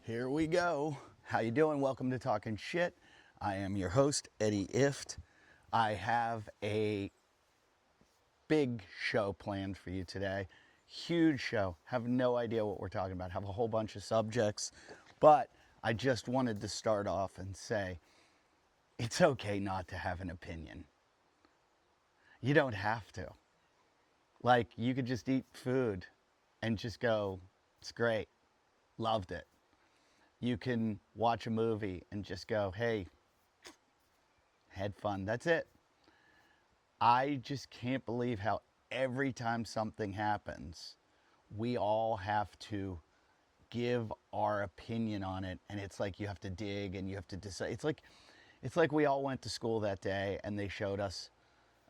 Here we go. How you doing? Welcome to Talking Shit. I am your host, Eddie Ift. I have a big show planned for you today. Huge show. Have no idea what we're talking about. Have a whole bunch of subjects. But I just wanted to start off and say, it's okay not to have an opinion. You don't have to. Like, you could just eat food and just go, it's great. Loved it. You can watch a movie and just go, hey, had fun. That's it. I just can't believe how every time something happens, we all have to give our opinion on it. And it's like you have to dig and you have to decide. It's like we all went to school that day and they showed us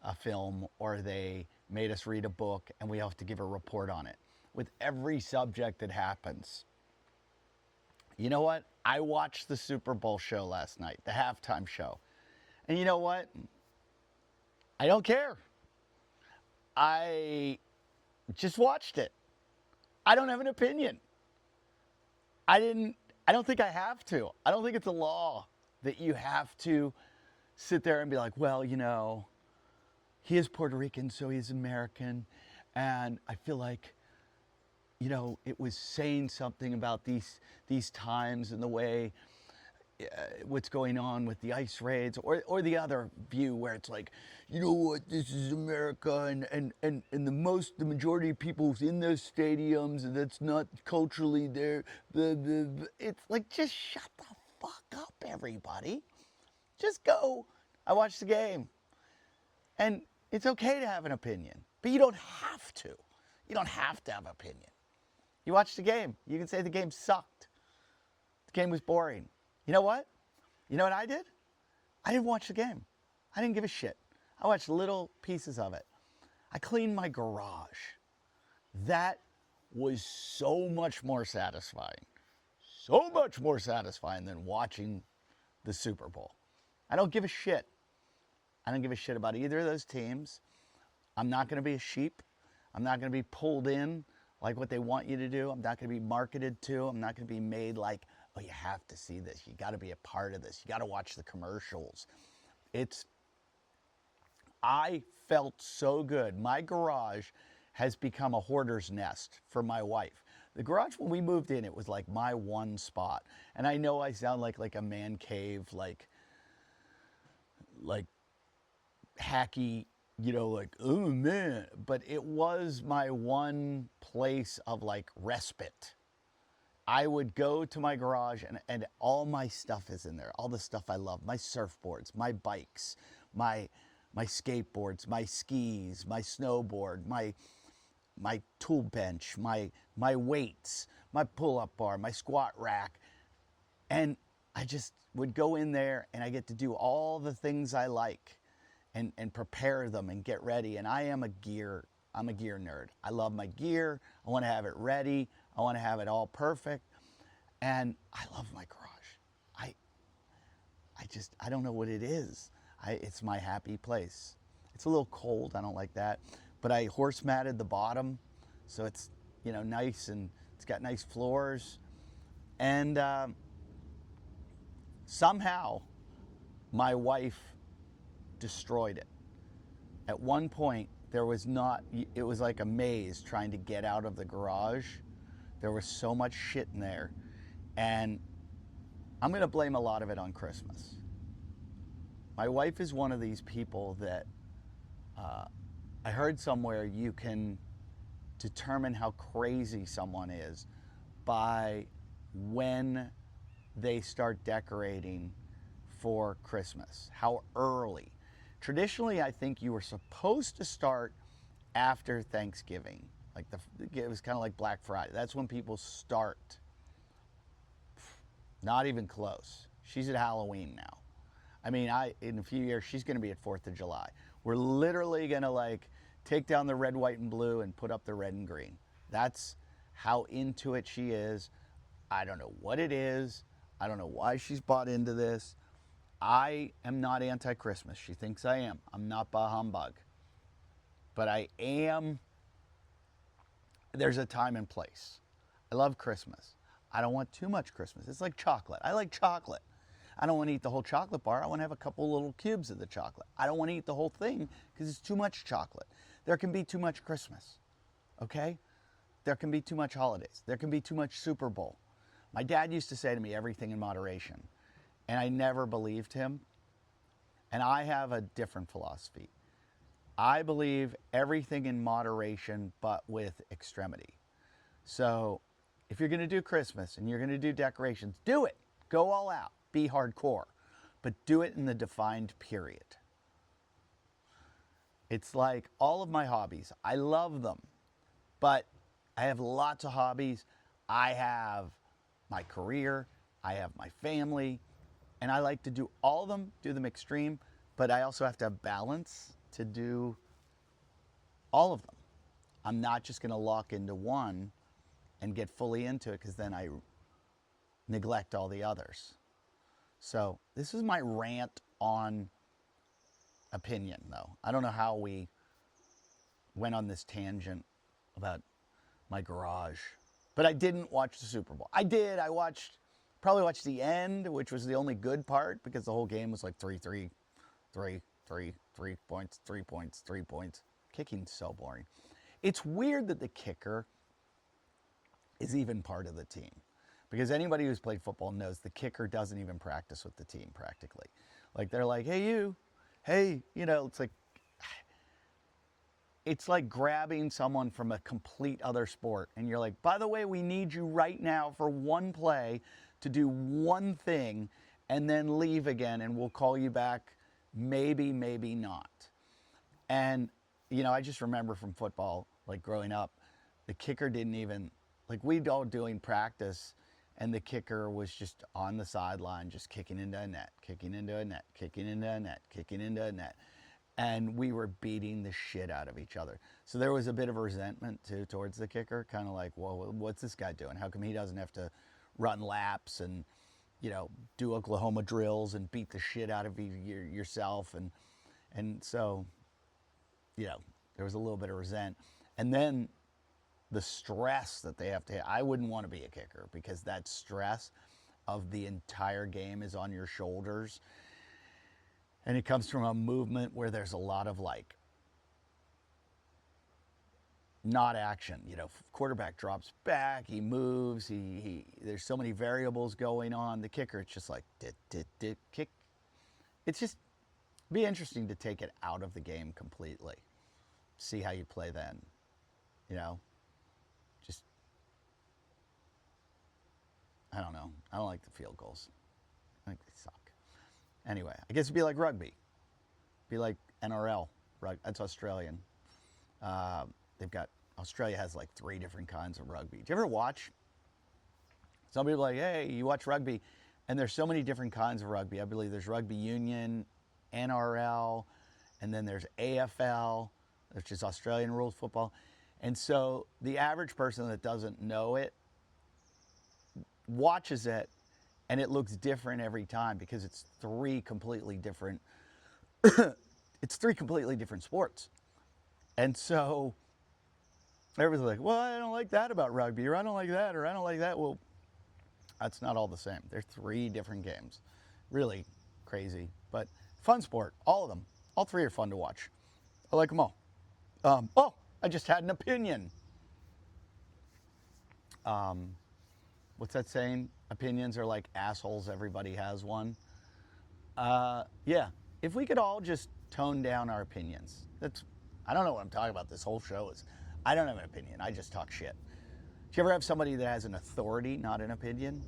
a film or they made us read a book and we have to give a report on it. With every subject that happens, you know what? I watched the Super Bowl show last night, the halftime show. And you know what? I don't care. I just watched it. I don't have an opinion. I don't think I have to. I don't think it's a law that you have to sit there and be like, well, you know, he is Puerto Rican, so he's American. And I feel like, you know, it was saying something about these times and the way what's going on with the ICE raids, or the other view where it's like, you know what, this is America, and the majority of people in those stadiums, and that's not culturally there. It's like, just shut the fuck up, everybody. Just go. I watched the game, and it's okay to have an opinion, but you don't have to. You don't have to have an opinion. You watch the game. You can say the game sucked. The game was boring. You know what? You know what I did? I didn't watch the game. I didn't give a shit. I watched little pieces of it. I cleaned my garage. That was so much more satisfying. So much more satisfying than watching the Super Bowl. I don't give a shit. I don't give a shit about either of those teams. I'm not going to be a sheep. I'm not going to be pulled in like what they want you to do. I'm not going to be marketed to. I'm not going to be made like, oh, you have to see this. You got to be a part of this. You got to watch the commercials. I felt so good. My garage has become a hoarder's nest for my wife. The garage, when we moved in, it was like my one spot. And I know I sound like a man cave, like hacky, you know, like, oh man, but it was my one place of like respite. I would go to my garage and all my stuff is in there. All the stuff I love, my surfboards, my bikes, my skateboards, my skis, my snowboard, my tool bench, my weights, my pull-up bar, my squat rack. And I just would go in there and I get to do all the things I like. And prepare them and get ready. And I'm a gear nerd. I love my gear. I want to have it ready. I want to have it all perfect. And I love my garage. I don't know what it is. It's my happy place. It's a little cold. I don't like that. But I horse matted the bottom. So it's, you know, nice, and it's got nice floors. And somehow my wife destroyed it. At one point, it was like a maze trying to get out of the garage. There was so much shit in there. And I'm going to blame a lot of it on Christmas. My wife is one of these people that I heard somewhere you can determine how crazy someone is by when they start decorating for Christmas, how early. Traditionally, I think you were supposed to start after Thanksgiving. It was kind of like Black Friday. That's when people start. Not even close. She's at Halloween now. I mean, in a few years, she's going to be at 4th of July. We're literally going to like take down the red, white, and blue and put up the red and green. That's how into it she is. I don't know what it is. I don't know why she's bought into this. I am not anti-Christmas. She thinks I am. I'm not bah humbug. But I am. There's a time and place. I love Christmas. I don't want too much Christmas. It's like chocolate. I like chocolate. I don't want to eat the whole chocolate bar. I want to have a couple little cubes of the chocolate. I don't want to eat the whole thing because it's too much chocolate. There can be too much Christmas, okay? There can be too much holidays. There can be too much Super Bowl. My dad used to say to me, everything in moderation, and I never believed him. And I have a different philosophy. I believe everything in moderation, but with extremity. So if you're going to do Christmas and you're going to do decorations, do it. Go all out. Be hardcore. But do it in the defined period. It's like all of my hobbies. I love them. But I have lots of hobbies. I have my career. I have my family. And I like to do all of them, do them extreme. But I also have to have balance to do all of them. I'm not just going to lock into one and get fully into it because then I neglect all the others. So this is my rant on opinion, though. I don't know how we went on this tangent about my garage, but I didn't watch the Super Bowl. I did. I probably watched the end, which was the only good part because the whole game was like 3-3, 3 points, 3 points, 3 points. Kicking's so boring. It's weird that the kicker is even part of the team. Because anybody who's played football knows the kicker doesn't even practice with the team practically. Like they're like, hey you, hey, it's like grabbing someone from a complete other sport. And you're like, by the way, we need you right now for one play to do one thing and then leave again and we'll call you back maybe, maybe not. And, I just remember from football, like growing up, the kicker didn't even, like we'd all doing practice and the kicker was just on the sideline, just kicking into a net, kicking into a net, kicking into a net, kicking into a net. And we were beating the shit out of each other. So there was a bit of resentment too towards the kicker, kind of like, well, what's this guy doing? How come he doesn't have to run laps and, do Oklahoma drills and beat the shit out of yourself? And so, there was a little bit of resent. And then the stress that they have to, I wouldn't want to be a kicker because that stress of the entire game is on your shoulders. And it comes from a movement where there's a lot of not action. Quarterback drops back, he moves, he there's so many variables going on. The kicker, it's just like kick. It's just be interesting to take it out of the game completely. See how you play then. Just I don't know. I don't like the field goals. I think they suck. Anyway, I guess it'd be like rugby. Be like NRL. That's Australian. Australia has like 3 different kinds of rugby. Do you ever watch? Some people are like, hey, you watch rugby, and there's so many different kinds of rugby. I believe there's rugby union, NRL, and then there's AFL, which is Australian rules football. And so the average person that doesn't know it watches it, and it looks different every time because it's 3 completely different. It's 3 completely different sports. And so everybody's like, well, I don't like that about rugby, or I don't like that, or I don't like that. Well, that's not all the same. They're 3 different games. Really crazy, but fun sport. All of them. All 3 are fun to watch. I like them all. I just had an opinion. What's that saying? Opinions are like assholes. Everybody has one. Yeah. If we could all just tone down our opinions. I don't know what I'm talking about. This whole show is, I don't have an opinion. I just talk shit. Do you ever have somebody that has an authority, not an opinion?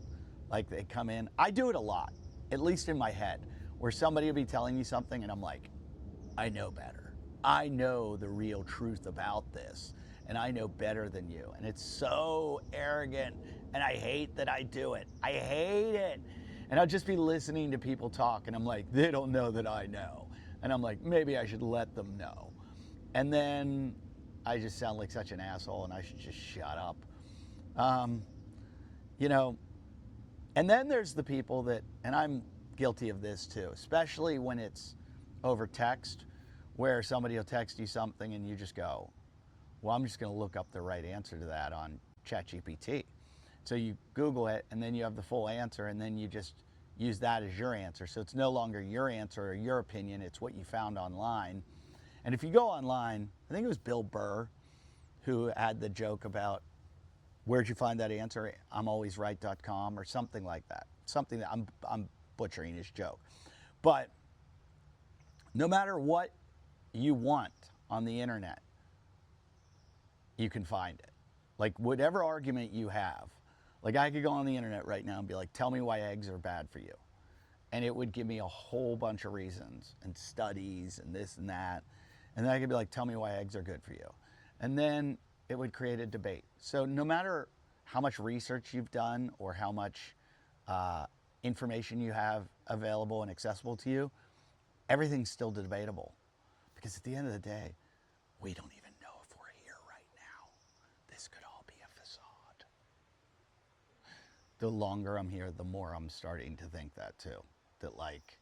Like they come in. I do it a lot, at least in my head, where somebody will be telling me something and I'm like, I know better. I know the real truth about this, and I know better than you. And it's so arrogant, and I hate that I do it. I hate it. And I'll just be listening to people talk, and I'm like, they don't know that I know. And I'm like, maybe I should let them know. And then I just sound like such an asshole, and I should just shut up. And then there's the people that, and I'm guilty of this too, especially when it's over text, where somebody will text you something and you just go, well, I'm just going to look up the right answer to that on ChatGPT. So you Google it, and then you have the full answer, and then you just use that as your answer. So it's no longer your answer or your opinion, it's what you found online. And if you go online, I think it was Bill Burr who had the joke about, where'd you find that answer? I'mAlwaysRight.com or something like that. Something that I'm butchering his joke. But no matter what you want on the internet, you can find it. Like whatever argument you have, like I could go on the internet right now and be like, tell me why eggs are bad for you. And it would give me a whole bunch of reasons and studies and this and that. And then I could be like, tell me why eggs are good for you. And then it would create a debate. So no matter how much research you've done or how much information you have available and accessible to you, everything's still debatable. Because at the end of the day, we don't even know if we're here right now. This could all be a facade. The longer I'm here, the more I'm starting to think that too. That like,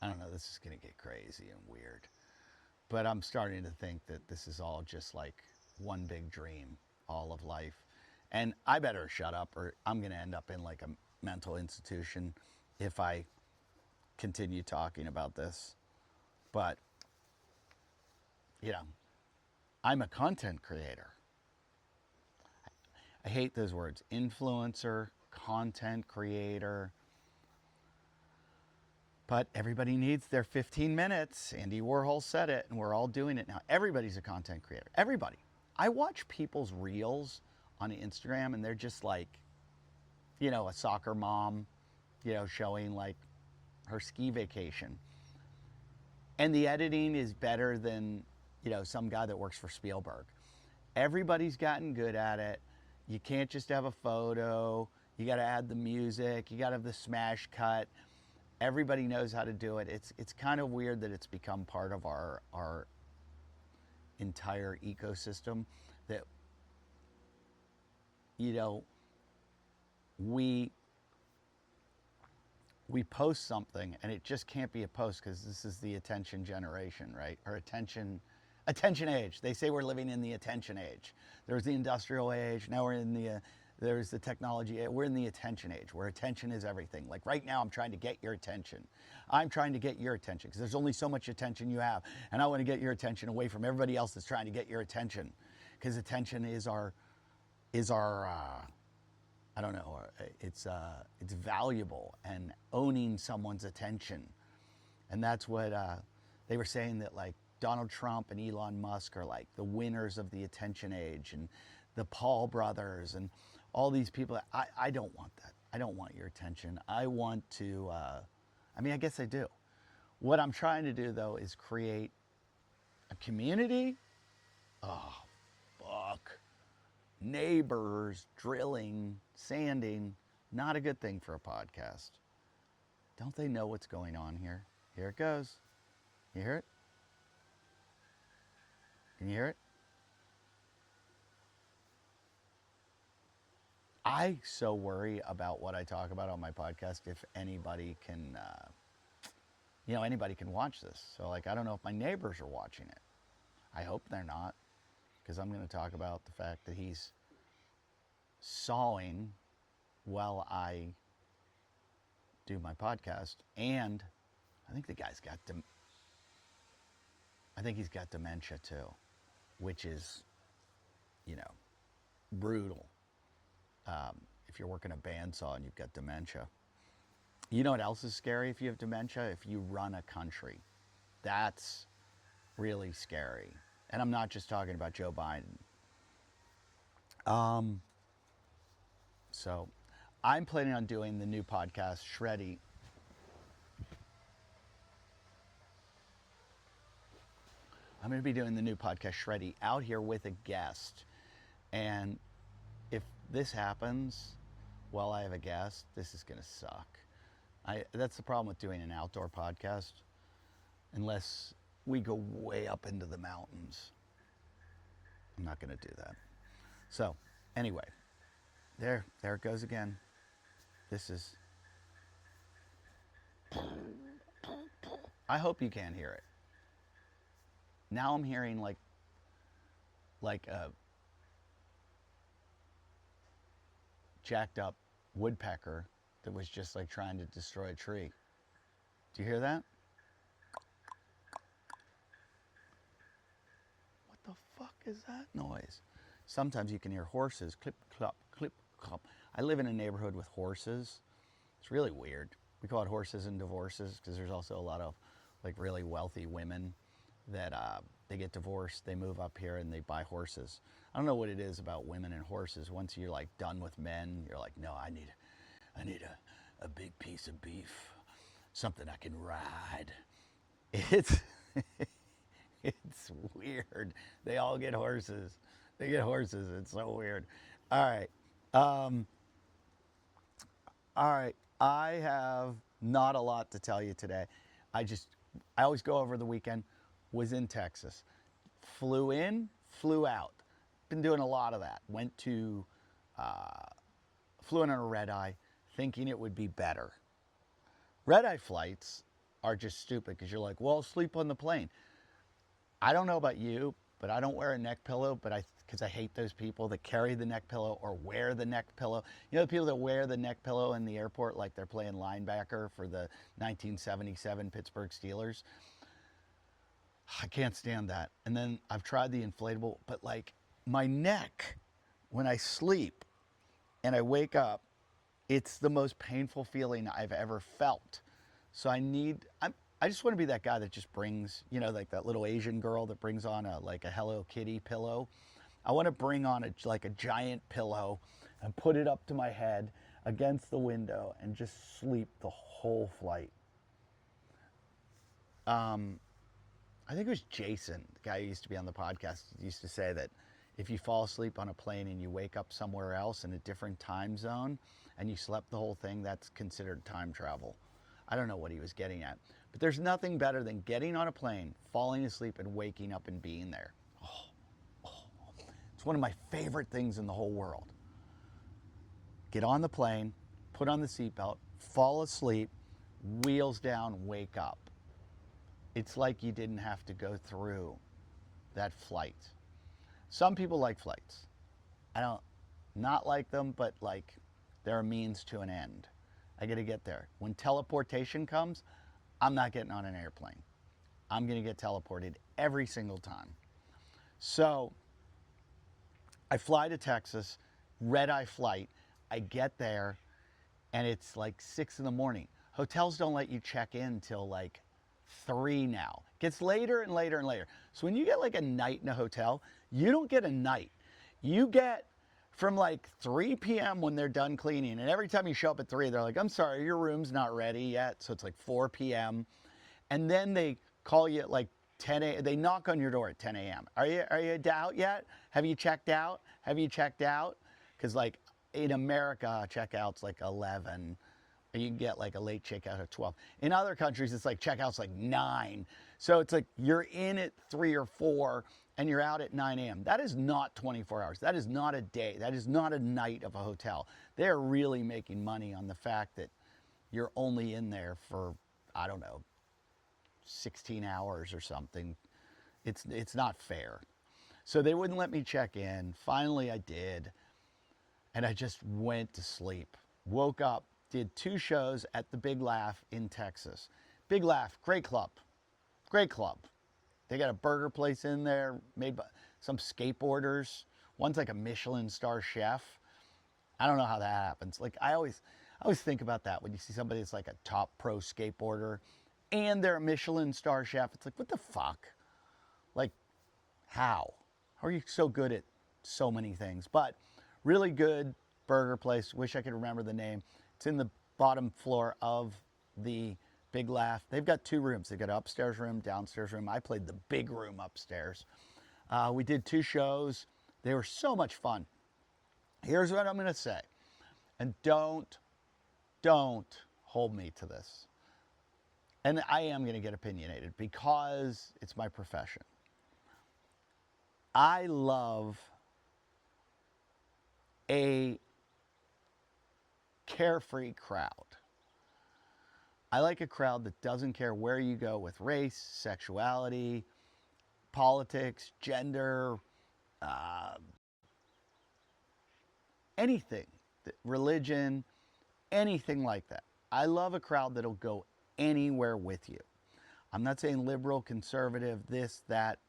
I don't know, this is going to get crazy and weird. But I'm starting to think that this is all just like one big dream, all of life. And I better shut up or I'm going to end up in like a mental institution if I continue talking about this. But, you know, I'm a content creator. I hate those words, influencer, content creator. But everybody needs their 15 minutes. Andy Warhol said it, and we're all doing it now. Everybody's a content creator. Everybody. I watch people's reels on Instagram, and they're just like, you know, a soccer mom, you know, showing like her ski vacation. And the editing is better than, you know, some guy that works for Spielberg. Everybody's gotten good at it. You can't just have a photo. You got to add the music. You got to have the smash cut. Everybody knows how to do it. It's kind of weird that it's become part of our entire ecosystem. That, you know, we post something and it just can't be a post because this is the attention generation, right? Or attention age. They say we're living in the attention age. There's the industrial age. Now we're in the there's the technology. We're in the attention age where attention is everything. Like right now, I'm trying to get your attention. I'm trying to get your attention because there's only so much attention you have. And I want to get your attention away from everybody else that's trying to get your attention, because attention is our I don't know, it's valuable, and owning someone's attention. And that's what they were saying, that like Donald Trump and Elon Musk are like the winners of the attention age, and the Paul brothers and all these people. I don't want that. I don't want your attention. I want to, I mean, I guess I do. What I'm trying to do though is create a community. Oh, fuck. Neighbors, drilling, sanding, not a good thing for a podcast. Don't they know what's going on here? Here it goes. You hear it? Can you hear it? I so worry about what I talk about on my podcast if anybody can, anybody can watch this. So like, I don't know if my neighbors are watching it. I hope they're not, because I'm going to talk about the fact that he's sawing while I do my podcast. And I think the guy's got I think he's got dementia too, which is, brutal. If you're working a bandsaw and you've got dementia. You know what else is scary if you have dementia? If you run a country. That's really scary. And I'm not just talking about Joe Biden. So I'm planning on doing the new podcast, Shreddie. I'm going to be doing the new podcast, Shreddie, out here with a guest. And if this happens while I have a guest, this is going to suck. That's the problem with doing an outdoor podcast. Unless we go way up into the mountains, I'm not going to do that. So anyway, there it goes again. This is, I hope you can hear it. Now I'm hearing like a jacked up woodpecker that was just like trying to destroy a tree. Do you hear that? What the fuck is that noise? Sometimes you can hear horses clip, clop, clip, clop. I live in a neighborhood with horses. It's really weird. We call it horses and divorces because there's also a lot of like really wealthy women that they get divorced, they move up here and they buy horses. I don't know what it is about women and horses. Once you're like done with men, you're like, no, I need a big piece of beef, something I can ride. It's it's weird. They all get horses. They get horses. It's so weird. All right. All right. I have not a lot to tell you today. I always go over the weekend. Was in Texas. Flew in, flew out. Been doing a lot of that. Flew in on a red eye, thinking it would be better. Red eye flights are just stupid because you're like, well, sleep on the plane. I don't know about you, but I don't wear a neck pillow, because I hate those people that carry the neck pillow or wear the neck pillow. You know the people that wear the neck pillow in the airport like they're playing linebacker for the 1977 Pittsburgh Steelers? I can't stand that. And then I've tried the inflatable, but like my neck, when I sleep and I wake up, it's the most painful feeling I've ever felt. So I just want to be that guy that just brings, like that little Asian girl that brings on a Hello Kitty pillow. I want to bring on a giant pillow and put it up to my head against the window and just sleep the whole flight. I think it was Jason, the guy who used to be on the podcast, used to say that if you fall asleep on a plane and you wake up somewhere else in a different time zone and you slept the whole thing, that's considered time travel. I don't know what he was getting at. But there's nothing better than getting on a plane, falling asleep, and waking up and being there. It's one of my favorite things in the whole world. Get on the plane, put on the seatbelt, fall asleep, wheels down, wake up. It's like you didn't have to go through that flight. Some people like flights. I don't not like them, but like they're a means to an end. I got to get there. When teleportation comes, I'm not getting on an airplane. I'm going to get teleported every single time. So I fly to Texas, red-eye flight. I get there, and it's like 6 in the morning. Hotels don't let you check in till like 3 now. It gets later and later and later. So when you get like a night in a hotel, you don't get a night. You get from like 3 p.m. when they're done cleaning, and every time you show up at 3, they're like, I'm sorry, your room's not ready yet. So it's like 4 p.m. And then they call you at like 10 a.m. They knock on your door at 10 a.m. Are you out yet? Have you checked out? Have you checked out? Because like in America, checkout's like 11. You can get like a late checkout at 12. In other countries, it's like checkout's like 9. So it's like you're in at 3 or 4 and you're out at 9 a.m. That is not 24 hours. That is not a day. That is not a night of a hotel. They're really making money on the fact that you're only in there for, I don't know, 16 hours or something. It's not fair. So they wouldn't let me check in. Finally, I did. And I just went to sleep. Woke up, did 2 shows at the Big Laugh in Texas. Big Laugh, great club. Great club. They got a burger place in there made by some skateboarders. One's like a Michelin star chef. I don't know how that happens. Like I always think about that when you see somebody that's like a top pro skateboarder and they're a Michelin star chef. It's like, what the fuck? Like, how? How are you so good at so many things? But really good burger place. Wish I could remember the name. It's in the bottom floor of the Big Laugh. They've got 2 rooms. They've got an upstairs room, downstairs room. I played the big room upstairs. We did 2 shows. They were so much fun. Here's what I'm going to say. And don't hold me to this. And I am going to get opinionated because it's my profession. I love a carefree crowd. I like a crowd that doesn't care where you go with race, sexuality, politics, gender, anything. religion, anything like that. I love a crowd that'll go anywhere with you. I'm not saying liberal, conservative, this, that.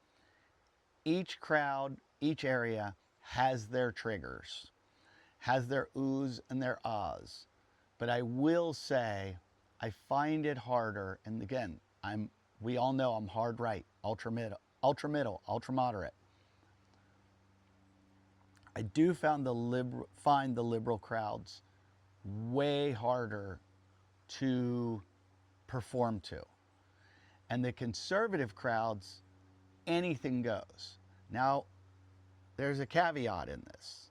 Each crowd, each area has their triggers, has their oohs and their ahs. But I will say, I find it harder, and again, we all know I'm hard right, ultra middle, ultra moderate. I do find the liberal crowds way harder to perform to. And the conservative crowds, anything goes. Now, there's a caveat in this,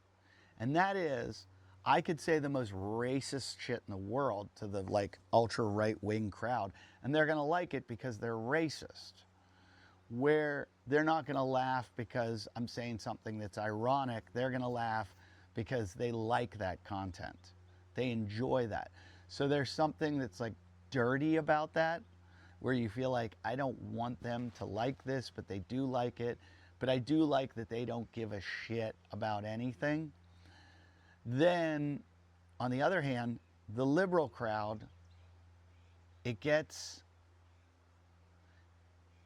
and that is, I could say the most racist shit in the world to the like ultra right wing crowd, and they're gonna like it because they're racist. Where they're not gonna laugh because I'm saying something that's ironic, they're gonna laugh because they like that content. They enjoy that. So there's something that's like dirty about that, where you feel like, I don't want them to like this, but they do like it. But I do like that they don't give a shit about anything. Then, on the other hand, the liberal crowd, it gets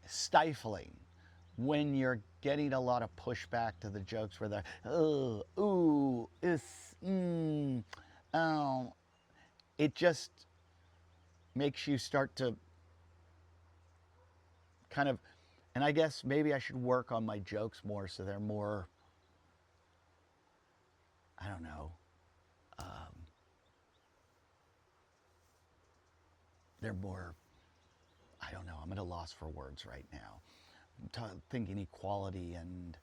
stifling when you're getting a lot of pushback to the jokes where they're, oh, ooh, oh. It just makes you start to kind of, and I guess maybe I should work on my jokes more so they're more, I don't know, they're more, I don't know, I'm at a loss for words right now. I'm thinking equality and,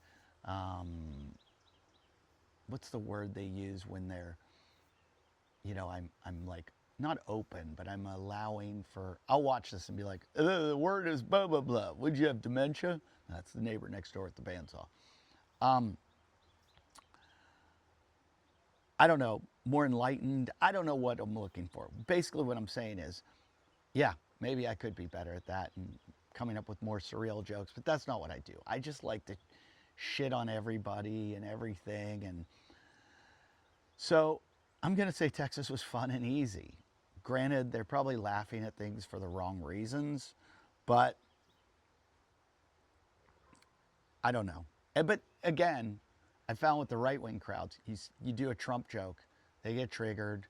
what's the word they use when they're, you know, I'm like, not open, but I'm allowing for, I'll watch this and be like, the word is blah, blah, blah. Would you have dementia? That's the neighbor next door at the bandsaw. I don't know, more enlightened. I don't know what I'm looking for. Basically what I'm saying is, yeah, maybe I could be better at that and coming up with more surreal jokes, but that's not what I do. I just like to shit on everybody and everything. And so I'm going to say Texas was fun and easy. Granted, they're probably laughing at things for the wrong reasons, but I don't know. But again, I found with the right-wing crowds, you do a Trump joke, they get triggered.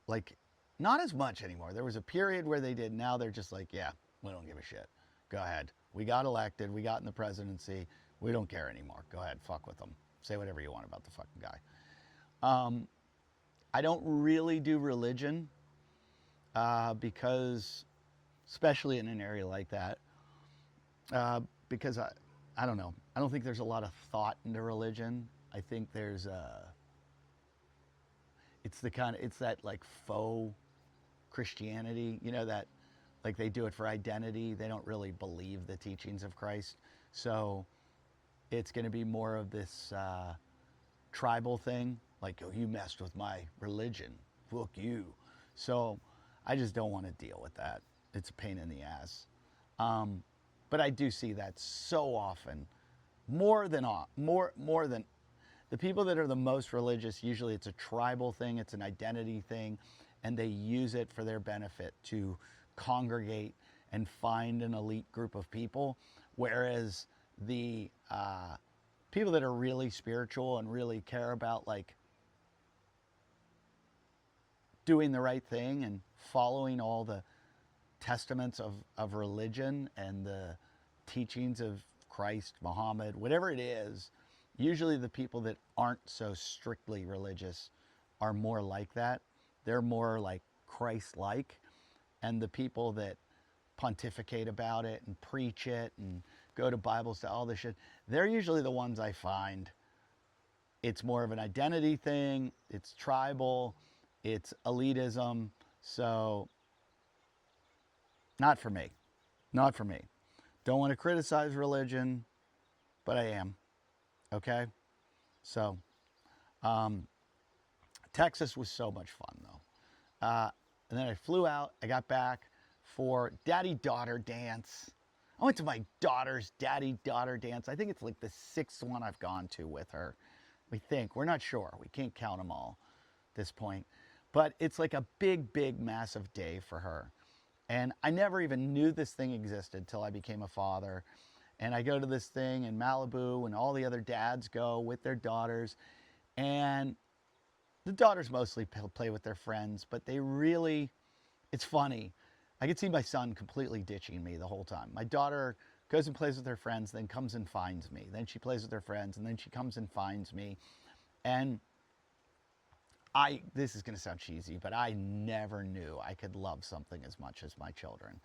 Like, not as much anymore. There was a period where they did. Now they're just like, yeah, we don't give a shit. Go ahead. We got elected. We got in the presidency. We don't care anymore. Go ahead. Fuck with them. Say whatever you want about the fucking guy. I don't really do religion because, especially in an area like that, because I don't know. I don't think there's a lot of thought into religion. I think there's it's that like faux Christianity, you know, that like they do it for identity. They don't really believe the teachings of Christ. So it's going to be more of this tribal thing, like, oh, you messed with my religion, fuck you. So I just don't want to deal with that. It's a pain in the ass. But I do see that so often, more than the people that are the most religious. Usually it's a tribal thing, it's an identity thing, and they use it for their benefit to congregate and find an elite group of people. Whereas the people that are really spiritual and really care about like doing the right thing and following all the testaments of religion and the teachings of Christ, Muhammad, whatever it is, usually the people that aren't so strictly religious are more like that. They're more like Christ-like. And the people that pontificate about it and preach it and go to Bible study, all this shit, they're usually the ones I find. It's more of an identity thing. It's tribal. It's elitism. So not for me. Not for me. Don't want to criticize religion, but I am. Okay? So, Texas was so much fun, though. And then I flew out. I got back for daddy-daughter dance. I went to my daughter's daddy-daughter dance. I think it's like the 6th one I've gone to with her. We think. We're not sure. We can't count them all. this point. But it's like a big, big, massive day for her. And I never even knew this thing existed till I became a father. And I go to this thing in Malibu, and all the other dads go with their daughters. And the daughters mostly play with their friends, but they really, it's funny. I could see my son completely ditching me the whole time. My daughter goes and plays with her friends, then comes and finds me. Then she plays with her friends, and then she comes and finds me. And this is going to sound cheesy, but I never knew I could love something as much as my children.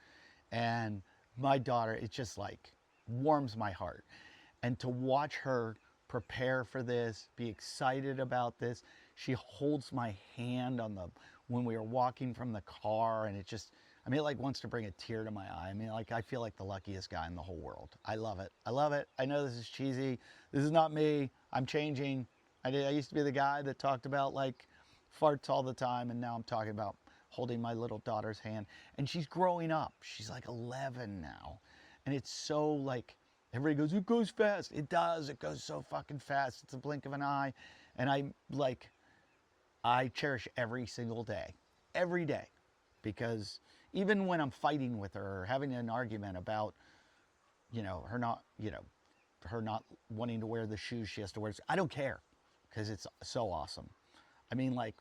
And my daughter, it just like warms my heart. And to watch her prepare for this, be excited about this. She holds my hand when we were walking from the car, and it just, I mean, it like wants to bring a tear to my eye. I mean, like, I feel like the luckiest guy in the whole world. I love it. I love it. I know this is cheesy. This is not me. I'm changing. I used to be the guy that talked about like farts all the time, and now I'm talking about holding my little daughter's hand. And she's growing up. She's like 11 now. And it's so like, everybody goes, it goes fast. It does. It goes so fucking fast. It's a blink of an eye. And I cherish every single day, because even when I'm fighting with her or having an argument about, her not wanting to wear the shoes she has to wear, I don't care, because it's so awesome. I mean, like,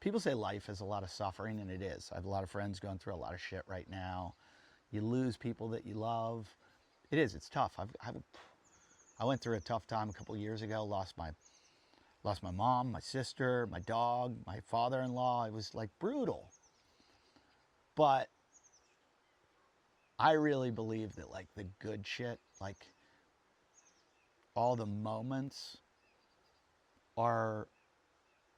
people say life is a lot of suffering, and it is. I have a lot of friends going through a lot of shit right now. You lose people that you love. It is. It's tough. I went through a tough time a couple years ago. Lost my mom, my sister, my dog, my father-in-law. It was like brutal. But I really believe that like the good shit, like all the moments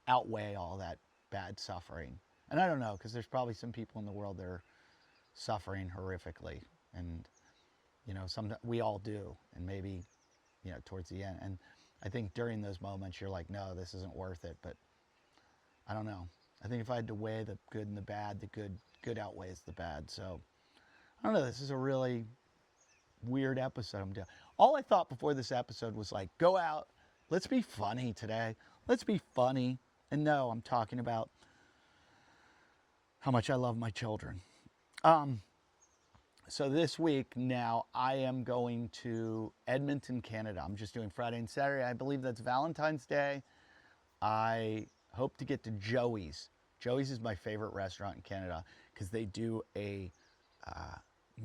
outweigh all that bad suffering. And I don't know, because there's probably some people in the world that are suffering horrifically. And, we all do. And maybe, towards the end. And I think during those moments, you're like, no, this isn't worth it. But I don't know. I think if I had to weigh the good and the bad, the good outweighs the bad. So I don't know. This is a really weird episode I'm doing. All I thought before this episode was like, go out. Let's be funny today. Let's be funny. And no, I'm talking about how much I love my children. So this week now, I am going to Edmonton, Canada. I'm just doing Friday and Saturday. I believe that's Valentine's Day. I hope to get to Joey's. Joey's is my favorite restaurant in Canada, because they do a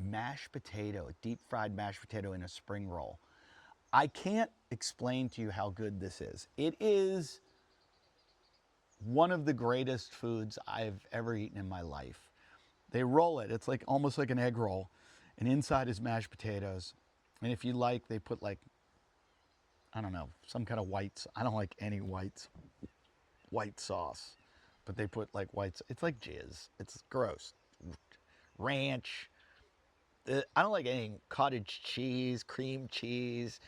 mashed potato, a deep fried mashed potato in a spring roll. I can't explain to you how good this is. It is one of the greatest foods I've ever eaten in my life. They roll it. It's like almost like an egg roll, and inside is mashed potatoes. And if you like, they put like, I don't know, some kind of whites. I don't like any white sauce, but they put like whites. It's like jizz. It's gross. Ranch. I don't like any cottage cheese, cream cheese.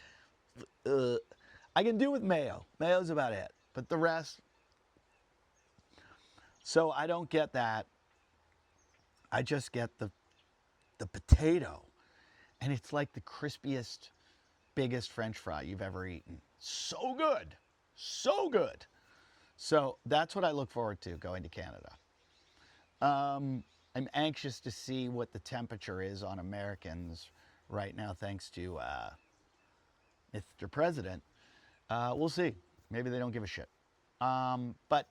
I can do with mayo. Mayo's about it, but the rest. So I don't get that. I just get the potato, and it's like the crispiest, biggest French fry you've ever eaten. So good. So good. So that's what I look forward to going to Canada. I'm anxious to see what the temperature is on Americans right now, thanks to Mr. President. We'll see. Maybe they don't give a shit. But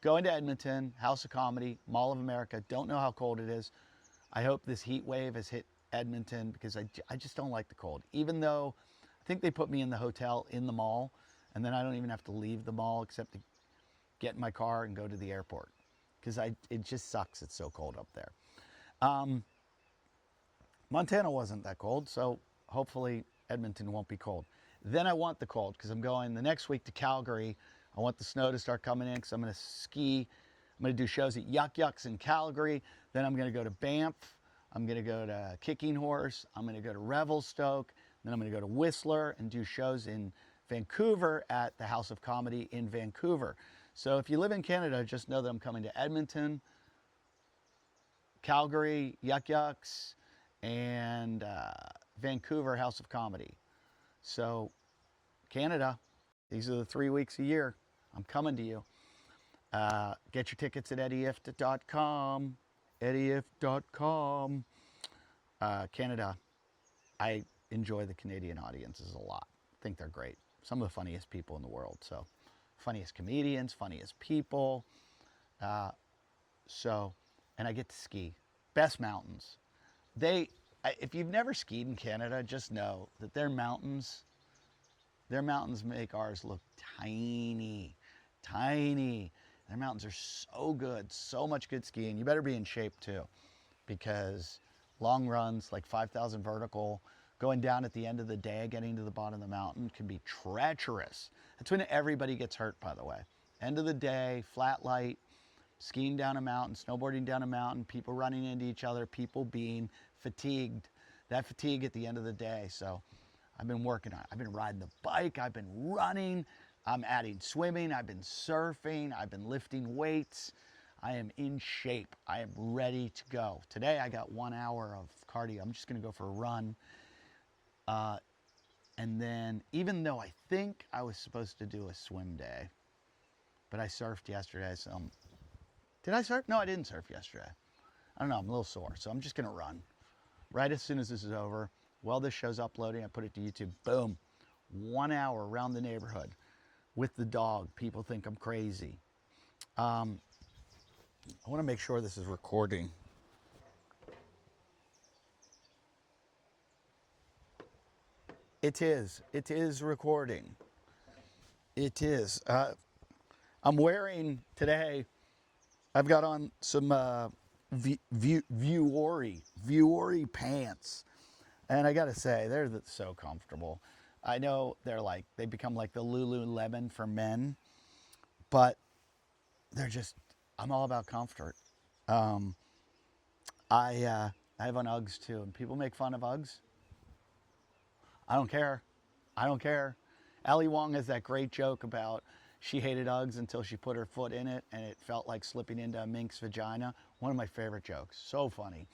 going to Edmonton, House of Comedy, Mall of America. Don't know how cold it is. I hope this heat wave has hit Edmonton, because I just don't like the cold. Even though I think they put me in the hotel in the mall, and then I don't even have to leave the mall except to get in my car and go to the airport, because it just sucks. It's so cold up there. Montana wasn't that cold, so hopefully Edmonton won't be cold. Then I want the cold, because I'm going the next week to Calgary. I want the snow to start coming in, because I'm going to ski. I'm going to do shows at Yuck Yucks in Calgary. Then I'm going to go to Banff. I'm going to go to Kicking Horse. I'm going to go to Revelstoke. Then I'm going to go to Whistler and do shows in Vancouver at the House of Comedy in Vancouver. So if you live in Canada, just know that I'm coming to Edmonton, Calgary, Yuck Yucks, and Vancouver House of Comedy. So Canada, these are the 3 weeks a year. I'm coming to you. Get your tickets at eddieifft.com. eddieifft.com. Canada. I enjoy the Canadian audiences a lot. I think they're great. Some of the funniest people in the world. So, funniest comedians, funniest people. And I get to ski. Best mountains. If you've never skied in Canada, just know that their mountains make ours look tiny, tiny. Their mountains are so good, so much good skiing. You better be in shape too, because long runs, like 5,000 vertical, going down at the end of the day, getting to the bottom of the mountain can be treacherous. That's when everybody gets hurt, by the way. End of the day, flat light, skiing down a mountain, snowboarding down a mountain, people running into each other, people being fatigued. That fatigue at the end of the day. So I've been working on it. I've been riding the bike. I've been running. I'm adding swimming. I've been surfing. I've been lifting weights. I am in shape. I am ready to go. Today I got 1 hour of cardio. I'm just going to go for a run. And then, even though I think I was supposed to do a swim day, but I surfed yesterday, so did I surf? No, I didn't surf yesterday. I don't know, I'm a little sore, so I'm just gonna run. Right as soon as this is over, while this show's uploading, I put it to YouTube, boom. 1 hour around the neighborhood with the dog. People think I'm crazy. I wanna make sure this is recording. It is recording. It is. I'm wearing today, I've got on some Vuori pants. And I gotta say, they're so comfortable. I know they become like the Lululemon for men, but I'm all about comfort. I have on Uggs too, and people make fun of Uggs. I don't care. I don't care. Ali Wong has that great joke about she hated Uggs until she put her foot in it and it felt like slipping into a mink's vagina. One of my favorite jokes. So funny.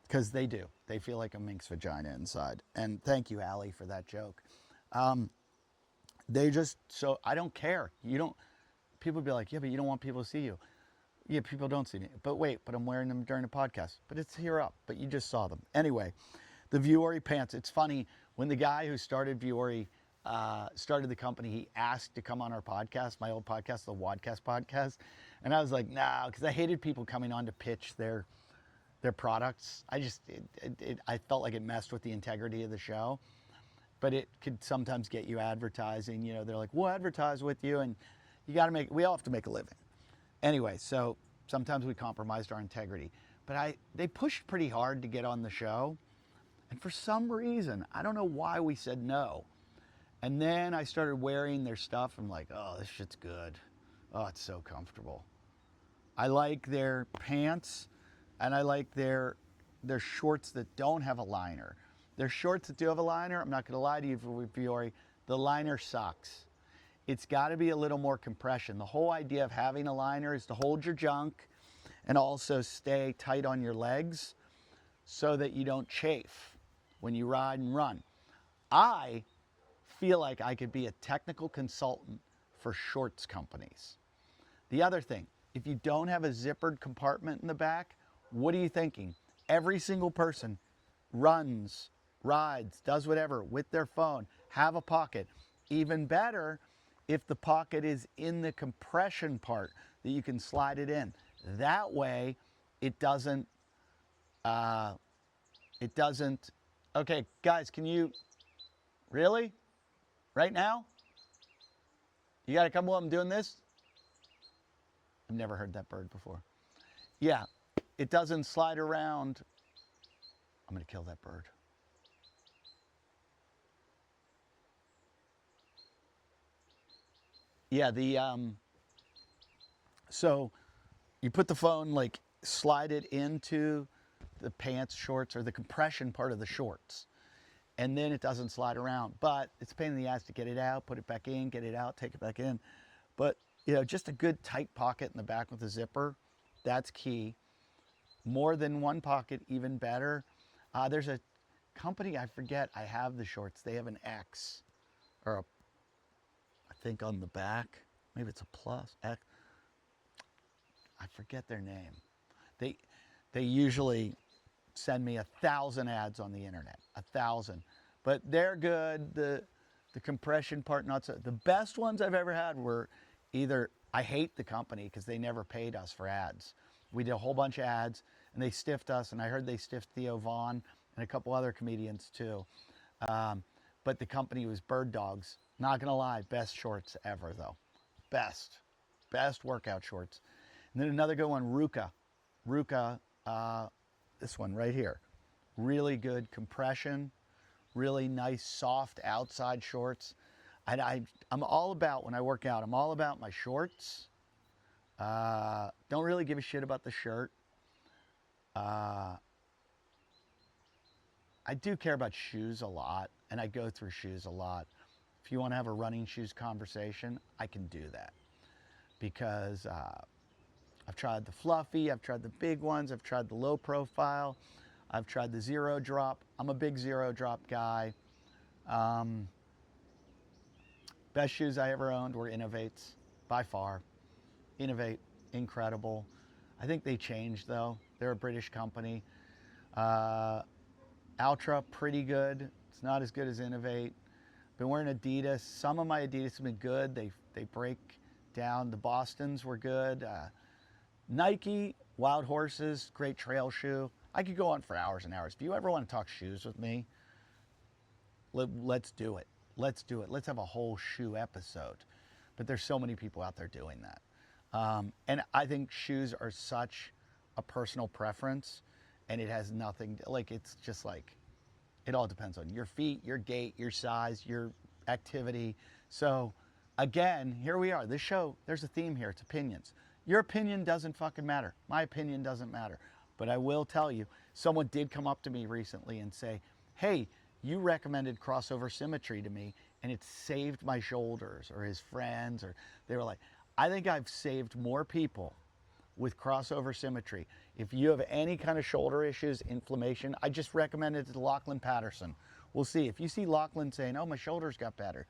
Because they do. They feel like a mink's vagina inside. And thank you, Ali, for that joke. I don't care. People be like, yeah, but you don't want people to see you. Yeah, people don't see me. But wait, I'm wearing them during the podcast. But it's here up. But you just saw them. Anyway, the Vuori pants. It's funny. When the guy who started Vuori started the company, he asked to come on our podcast, my old podcast, the Wadcast podcast. And I was like, nah, because I hated people coming on to pitch their products. I felt like it messed with the integrity of the show. But it could sometimes get you advertising. You know, they're like, we'll advertise with you, and we all have to make a living. Anyway, so sometimes we compromised our integrity. But they pushed pretty hard to get on the show. And for some reason, I don't know why we said no. And then I started wearing their stuff. I'm like, oh, this shit's good. Oh, it's so comfortable. I like their pants, and I like their shorts that don't have a liner. Their shorts that do have a liner, I'm not going to lie to you, Vuori, the liner sucks. It's got to be a little more compression. The whole idea of having a liner is to hold your junk and also stay tight on your legs so that you don't chafe when you ride and run. I feel like I could be a technical consultant for shorts companies. The other thing, if you don't have a zippered compartment in the back, what are you thinking? Every single person runs, rides, does whatever with their phone, have a pocket. Even better if the pocket is in the compression part that you can slide it in. That way it doesn't, okay, guys, can you, really? Right now? You got to come while I'm doing this? I've never heard that bird before. Yeah, it doesn't slide around. I'm going to kill that bird. Yeah, so you put the phone, like, slide it into the pants, shorts, or the compression part of the shorts. And then it doesn't slide around. But it's a pain in the ass to get it out, put it back in, get it out, take it back in. But, just a good tight pocket in the back with a zipper, that's key. More than one pocket, even better. There's a company, I forget, I have the shorts. They have an X, I think on the back. maybe it's a plus. I forget their name. They usually send me 1,000 ads on the internet, 1,000. But they're good. The compression part, not so. The best ones I've ever had were either, I hate the company because they never paid us for ads. We did a whole bunch of ads and they stiffed us, and I heard they stiffed Theo Vaughn and a couple other comedians too. But the company was Bird Dogs. Not gonna lie, best shorts ever though. Best workout shorts. And then another good one, Ruka. Ruka, this one right here. Really good compression, really nice soft outside shorts. I'm all about, when I work out, I'm all about my shorts. Don't really give a shit about the shirt. I do care about shoes a lot, and I go through shoes a lot. If you want to have a running shoes conversation, I can do that. Because I've tried the fluffy, I've tried the big ones, I've tried the low profile, I've tried the zero drop. I'm a big zero drop guy. Best shoes I ever owned were Innovates, by far. Innovate, incredible. I think they changed though. They're a British company. Ultra, pretty good. It's not as good as Innovate. Been wearing Adidas. Some of my Adidas have been good. They break down. The Bostons were good. Nike, Wild Horses, great trail shoe. I could go on for hours and hours. If you ever want to talk shoes with me, let's do it. Let's do it. Let's have a whole shoe episode. But there's so many people out there doing that. And I think shoes are such a personal preference, and it has nothing, like, it's just like, it all depends on your feet, your gait, your size, your activity. So again, here we are. This show, there's a theme here. It's opinions. Your opinion doesn't fucking matter. My opinion doesn't matter. But I will tell you, someone did come up to me recently and say, hey, you recommended crossover symmetry to me and it saved my shoulders, or his friends, or they were like, I think I've saved more people with crossover symmetry. If you have any kind of shoulder issues, inflammation, I just recommend it to Lachlan Patterson. We'll see. If you see Lachlan saying, oh, my shoulders got better,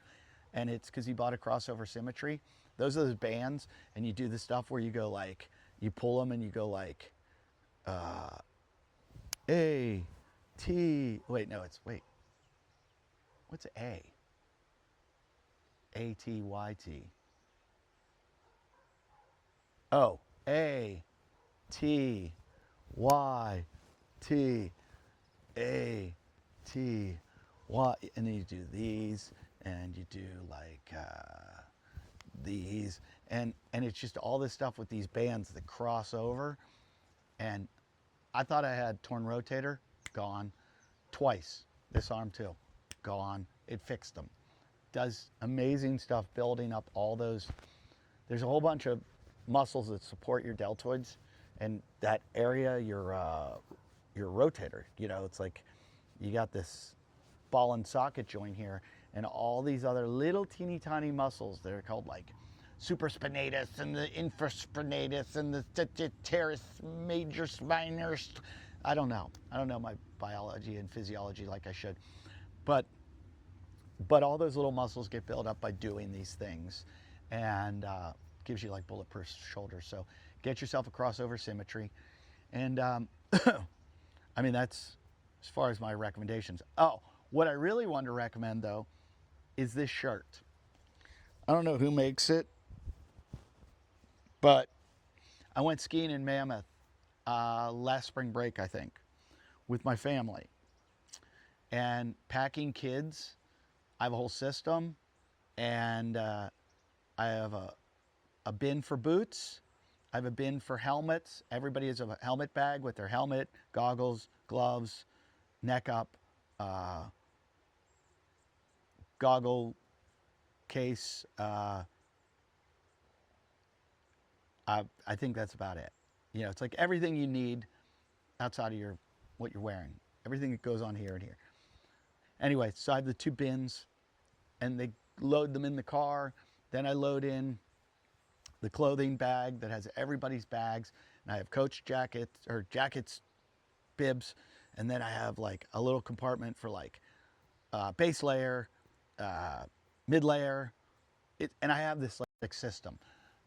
and it's because he bought a crossover symmetry, those are those bands, and you do the stuff where you go like, you pull them and you go like, A, T, wait, no, it's, wait, what's A? A, T, Y, T. Oh, A, T, Y, T, A, T, Y, and then you do these, and you do like these, and it's just all this stuff with these bands that cross over. And I thought I had torn rotator, gone. Twice, this arm too, gone. It fixed them. Does amazing stuff building up all those. There's a whole bunch of muscles that support your deltoids, and that area, your rotator, you know, it's like you got this ball and socket joint here, and all these other little teeny tiny muscles that are called like supraspinatus and the infraspinatus and the teres major spiners. I don't know my biology and physiology like I should, but all those little muscles get built up by doing these things, and gives you like bulletproof shoulders. So get yourself a crossover symmetry, and I mean, that's as far as my recommendations. Oh, what I really want to recommend though is this shirt. I don't know who makes it, but I went skiing in Mammoth last spring break, I think, with my family, and packing kids. I have a whole system, and I have a bin for boots. I have a bin for helmets. Everybody has a helmet bag with their helmet, goggles, gloves, neck up, goggle case. I think that's about it. You know, it's like everything you need outside of what you're wearing. Everything that goes on here and here. Anyway, so I have the two bins, and they load them in the car. Then I load in the clothing bag that has everybody's bags, and I have coach jackets, bibs, and then I have like a little compartment for like base layer, mid layer, and I have this like system.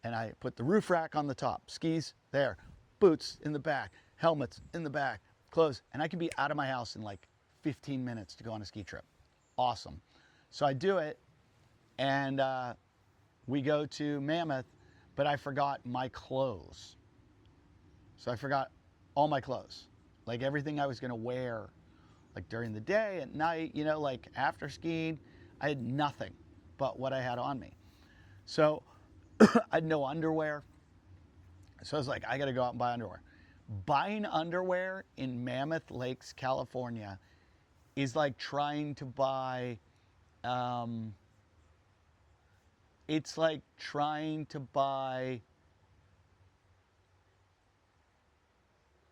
And I put the roof rack on the top, skis there, boots in the back, helmets in the back, clothes, and I can be out of my house in like 15 minutes to go on a ski trip. Awesome. So I do it, and we go to Mammoth, but I forgot my clothes. So I forgot all my clothes, like everything I was gonna wear, like during the day, at night, you know, like after skiing. I had nothing but what I had on me. So I had no underwear. So I was like, I gotta go out and buy underwear. Buying underwear in Mammoth Lakes, California is like trying to buy, it's like trying to buy,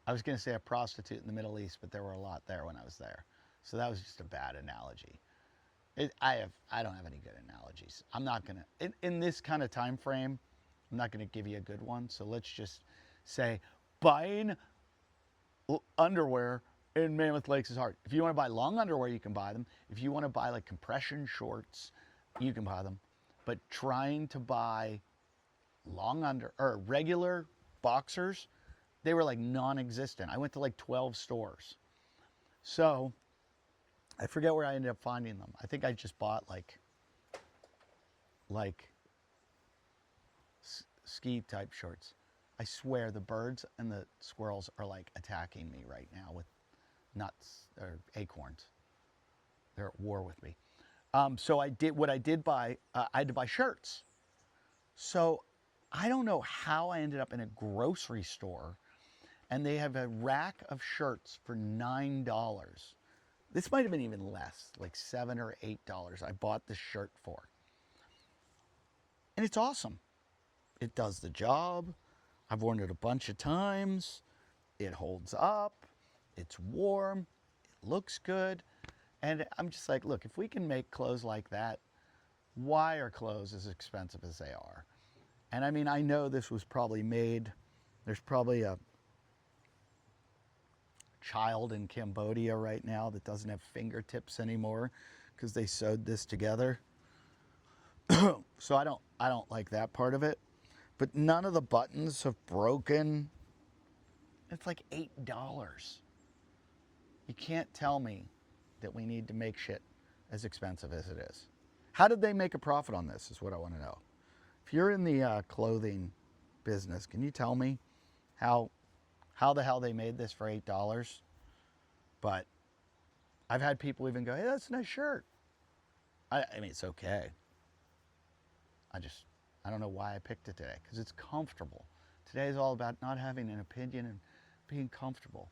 I was gonna say a prostitute in the Middle East, but there were a lot there when I was there. So that was just a bad analogy. I don't have any good analogies. I'm not gonna, in this kind of time frame, I'm not gonna give you a good one. So let's just say buying underwear in Mammoth Lakes is hard. If you want to buy long underwear, you can buy them. If you want to buy like compression shorts, you can buy them. But trying to buy regular boxers, they were like non-existent. I went to like 12 stores. So I forget where I ended up finding them. I think I just bought like ski type shorts. I swear the birds and the squirrels are like attacking me right now with nuts or acorns. They're at war with me. So I did buy, I had to buy shirts. So I don't know how I ended up in a grocery store and they have a rack of shirts for $9. This might have been even less, like $7 or $8 I bought this shirt for. And it's awesome. It does the job. I've worn it a bunch of times. It holds up. It's warm. It looks good. And I'm just like, look, if we can make clothes like that, why are clothes as expensive as they are? And I mean, I know this was probably made, there's probably a child in Cambodia right now that doesn't have fingertips anymore because they sewed this together. So I don't like that part of it. But none of the buttons have broken. It's like $8. You can't tell me that we need to make shit as expensive as it is. How did they make a profit on this is what I want to know. If you're in the clothing business, can you tell me how the hell they made this for $8? But I've had people even go, hey, that's a nice shirt. I mean, it's okay. I don't know why I picked it today, because it's comfortable. Today is all about not having an opinion and being comfortable.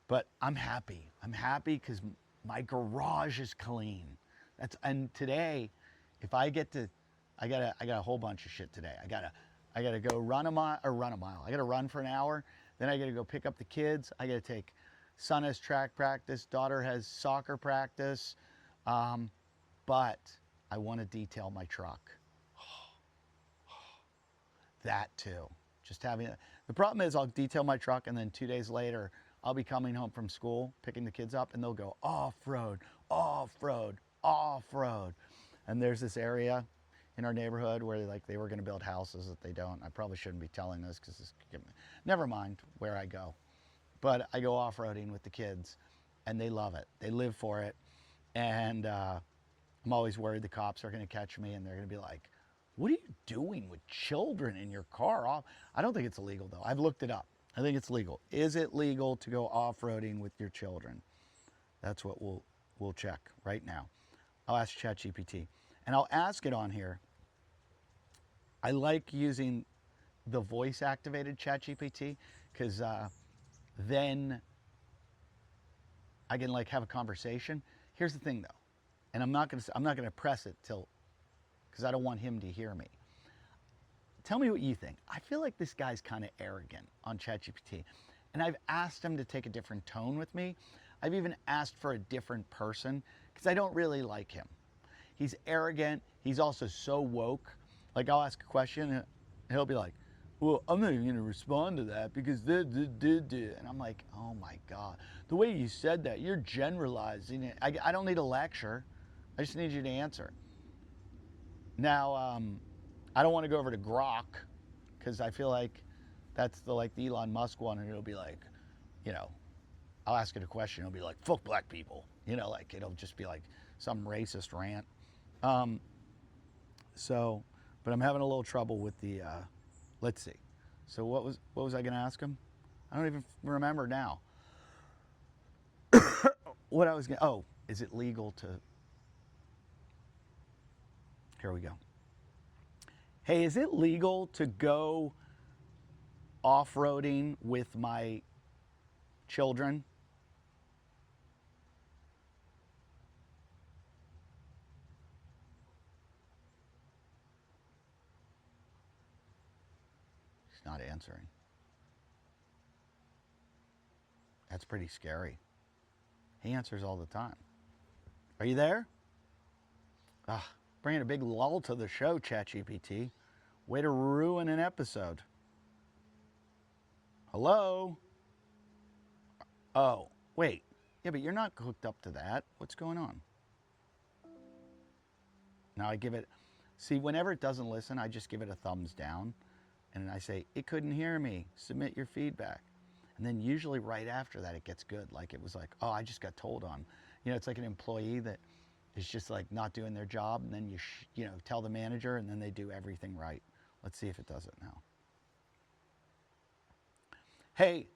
But I'm happy. I'm happy because my garage is clean. And today, if I get to, I got a whole bunch of shit today. I gotta go run a mile. I gotta run for an hour. Then I gotta go pick up the kids. I gotta take, son has track practice, daughter has soccer practice. But I want to detail my truck. That too. Just having it. The problem is I'll detail my truck and then 2 days later I'll be coming home from school, picking the kids up, and they'll go off-road, off-road, off-road. And there's this area in our neighborhood where they were going to build houses that they don't. I probably shouldn't be telling this because never mind where I go. But I go off-roading with the kids and they love it. They live for it. And I'm always worried the cops are going to catch me and they're going to be like, what are you doing with children in your car? I don't think it's illegal though. I've looked it up. I think it's legal. Is it legal to go off-roading with your children? That's what we'll check right now. I'll ask ChatGPT. And I'll ask it on here. I like using the voice-activated ChatGPT because then I can have a conversation. Here's the thing though, and I'm not gonna press it till, because I don't want him to hear me. Tell me what you think. I feel like this guy's kind of arrogant on ChatGPT. And I've asked him to take a different tone with me. I've even asked for a different person because I don't really like him. He's arrogant. He's also so woke. Like I'll ask a question and he'll be like, well, I'm not even going to respond to that because and I'm like, oh my God. The way you said that, you're generalizing it. I don't need a lecture. I just need you to answer. Now, I don't want to go over to Grok because I feel like that's the Elon Musk one, and it'll be like, you know, I'll ask it a question. It'll be like, fuck black people. You know, like it'll just be like some racist rant. Um, so, but I'm having a little trouble with the, let's see. So what was I going to ask him? I don't even remember now. What I was going to, oh, is it legal to, here we go. Hey, is it legal to go off-roading with my children? He's not answering. That's pretty scary. He answers all the time. Are you there? Ah, bringing a big lull to the show, ChatGPT. Way to ruin an episode. Hello? Oh, wait. Yeah, but you're not hooked up to that. What's going on? Now I give it, see, whenever it doesn't listen, I just give it a thumbs down. And I say, it couldn't hear me. Submit your feedback. And then usually right after that, it gets good. Like it was like, oh, I just got told on. You know, it's like an employee that is just like not doing their job. And then you know, tell the manager and then they do everything right. Let's see if it does it now. Hey,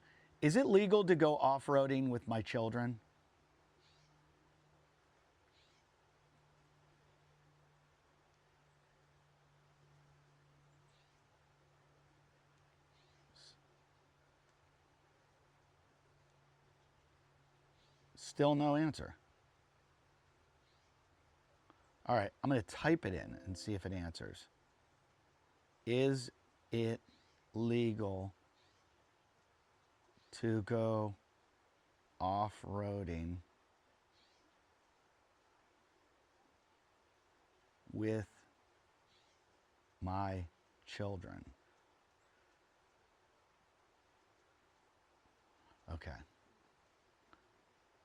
is it legal to go off-roading with my children? Still no answer. All right, I'm going to type it in and see if it answers. Is it legal to go off-roading with my children? Okay.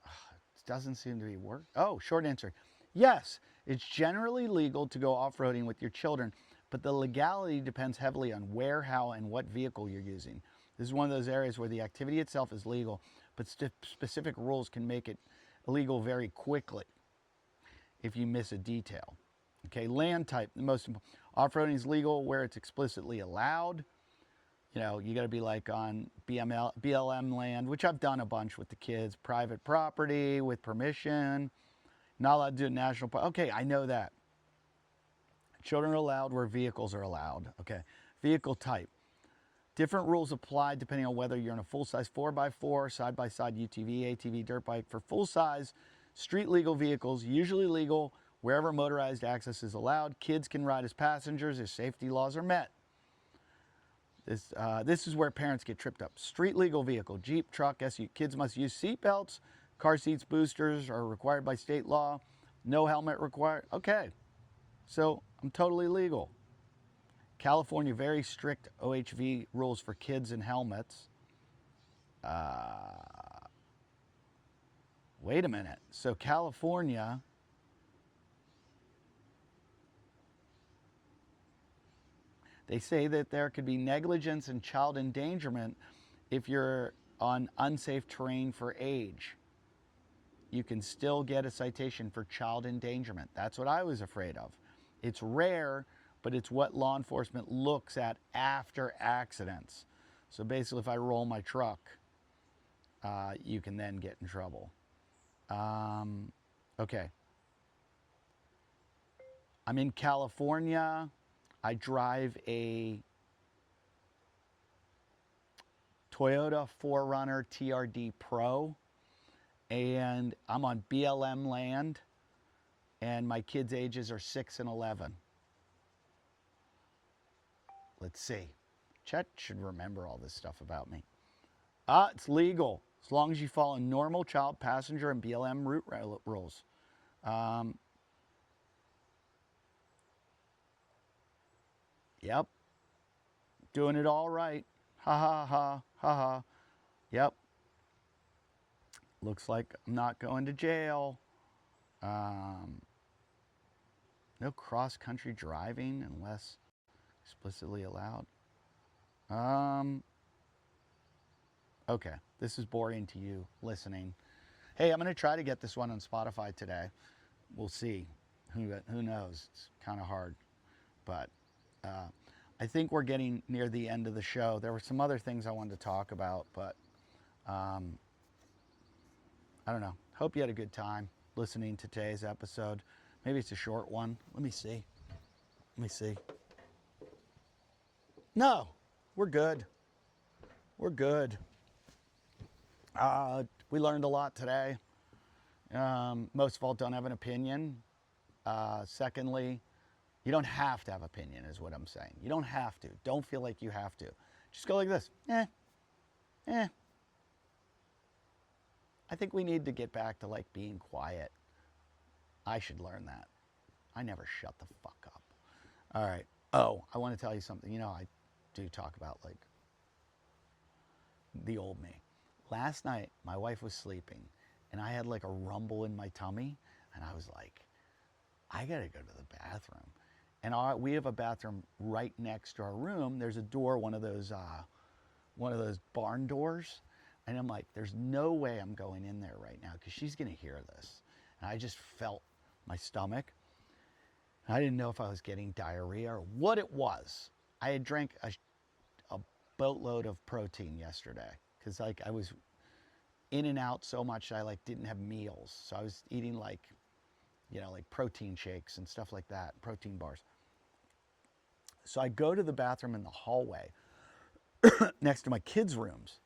It doesn't seem to be working. Oh, short answer. Yes, it's generally legal to go off-roading with your children, but the legality depends heavily on where, how, and what vehicle you're using. This is one of those areas where the activity itself is legal, but specific rules can make it illegal very quickly if you miss a detail. Okay, land type, the most off-roading is legal where it's explicitly allowed. You know, you got to be like on BLM land, which I've done a bunch with the kids, private property with permission, not allowed to do national park. Okay, I know that. Children are allowed where vehicles are allowed. Okay, vehicle type. Different rules apply depending on whether you're in a full-size 4x4, side-by-side UTV, ATV, dirt bike. For full-size, street legal vehicles, usually legal wherever motorized access is allowed. Kids can ride as passengers if safety laws are met. This is where parents get tripped up. Street legal vehicle, Jeep, truck, SUV. Kids must use seat belts. Car seats, boosters are required by state law. No helmet required. Okay, so I'm totally legal. California, very strict OHV rules for kids and helmets. Wait a minute. So California, they say that there could be negligence and child endangerment if you're on unsafe terrain for age. You can still get a citation for child endangerment. That's what I was afraid of. It's rare, but it's what law enforcement looks at after accidents. So basically, if I roll my truck, you can then get in trouble. Okay. I'm in California. I drive a Toyota 4Runner TRD Pro, and I'm on BLM land, and my kids' ages are 6 and 11. Let's see. Chet should remember all this stuff about me. It's legal as long as you follow normal child passenger and BLM route rules. Yep. Doing it all right. Ha ha ha ha ha. Yep. Looks like I'm not going to jail. No cross-country driving unless Explicitly allowed. Okay, this is boring to you listening. Hey, I'm going to try to get this one on Spotify today. We'll see. Who knows? It's kind of hard. But I think we're getting near the end of the show. There were some other things I wanted to talk about, but I don't know. Hope you had a good time listening to today's episode. Maybe it's a short one. Let me see. No, we're good. We're good. We learned a lot today. Most of all, don't have an opinion. Secondly, you don't have to have opinion is what I'm saying. You don't have to. Don't feel like you have to. Just go like this. I think we need to get back to like being quiet. I should learn that. I never shut the fuck up. All right. Oh, I want to tell you something. You know, I do talk about like the old me. Last night, my wife was sleeping and I had like a rumble in my tummy and I was like, I gotta go to the bathroom. And we have a bathroom right next to our room. There's a door, one of those barn doors. And I'm like, there's no way I'm going in there right now because she's gonna hear this. And I just felt my stomach. I didn't know if I was getting diarrhea or what it was. I had drank a boatload of protein yesterday because like I was in and out so much I like didn't have meals. So I was eating like, you know, like protein shakes and stuff like that, protein bars. So I go to the bathroom in the hallway next to my kids' rooms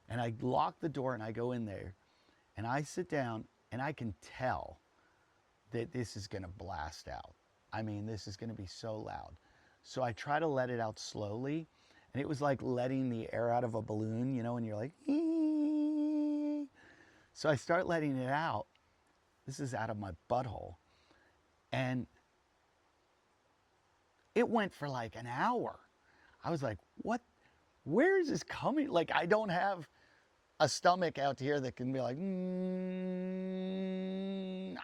and I lock the door and I go in there and I sit down and I can tell that this is gonna blast out. I mean, this is gonna be so loud. So I try to let it out slowly and it was like letting the air out of a balloon, you know, and you're like, ee. So I start letting it out. This is out of my butthole. And it went for like an hour. I was like, what? Where is this coming? Like, I don't have a stomach out here that can be like,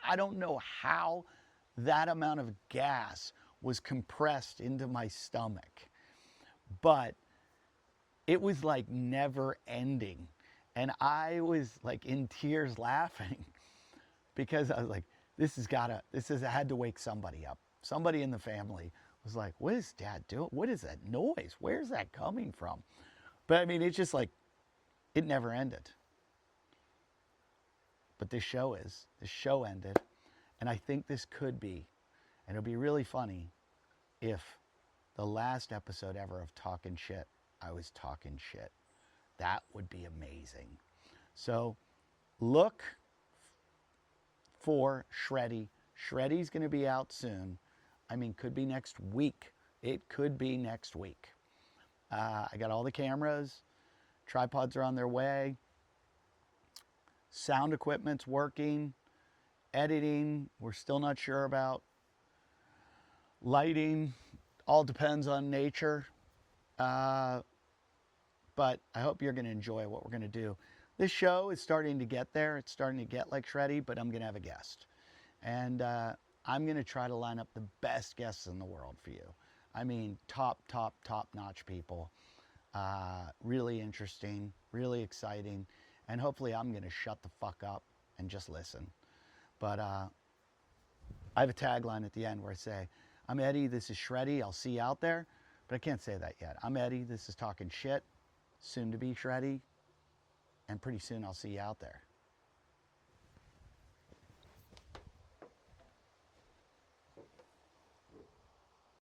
I don't know how that amount of gas was compressed into my stomach. But it was like never ending. And I was like in tears laughing because I was like, I had to wake somebody up. Somebody in the family was like, what is Dad doing? What is that noise? Where's that coming from? But I mean, it's just like, it never ended. But this show ended. And I think this could be, and it'll be really funny if the last episode ever of Talkin' Shit, I was talking shit. That would be amazing. So look for Shreddie. Shreddie's going to be out soon. I mean, could be next week. It could be next week. I got all the cameras. Tripods are on their way. Sound equipment's working. Editing, we're still not sure about. Lighting, all depends on nature. But I hope you're going to enjoy what we're going to do. This show is starting to get there. It's starting to get like Shreddie, but I'm going to have a guest. And I'm going to try to line up the best guests in the world for you. I mean, top notch people. Really interesting, really exciting. And hopefully I'm going to shut the fuck up and just listen. But I have a tagline at the end where I say, I'm Eddie, this is Shreddie, I'll see you out there. But I can't say that yet. I'm Eddie, this is Talkin' Shit, soon to be Shreddie, and pretty soon I'll see you out there.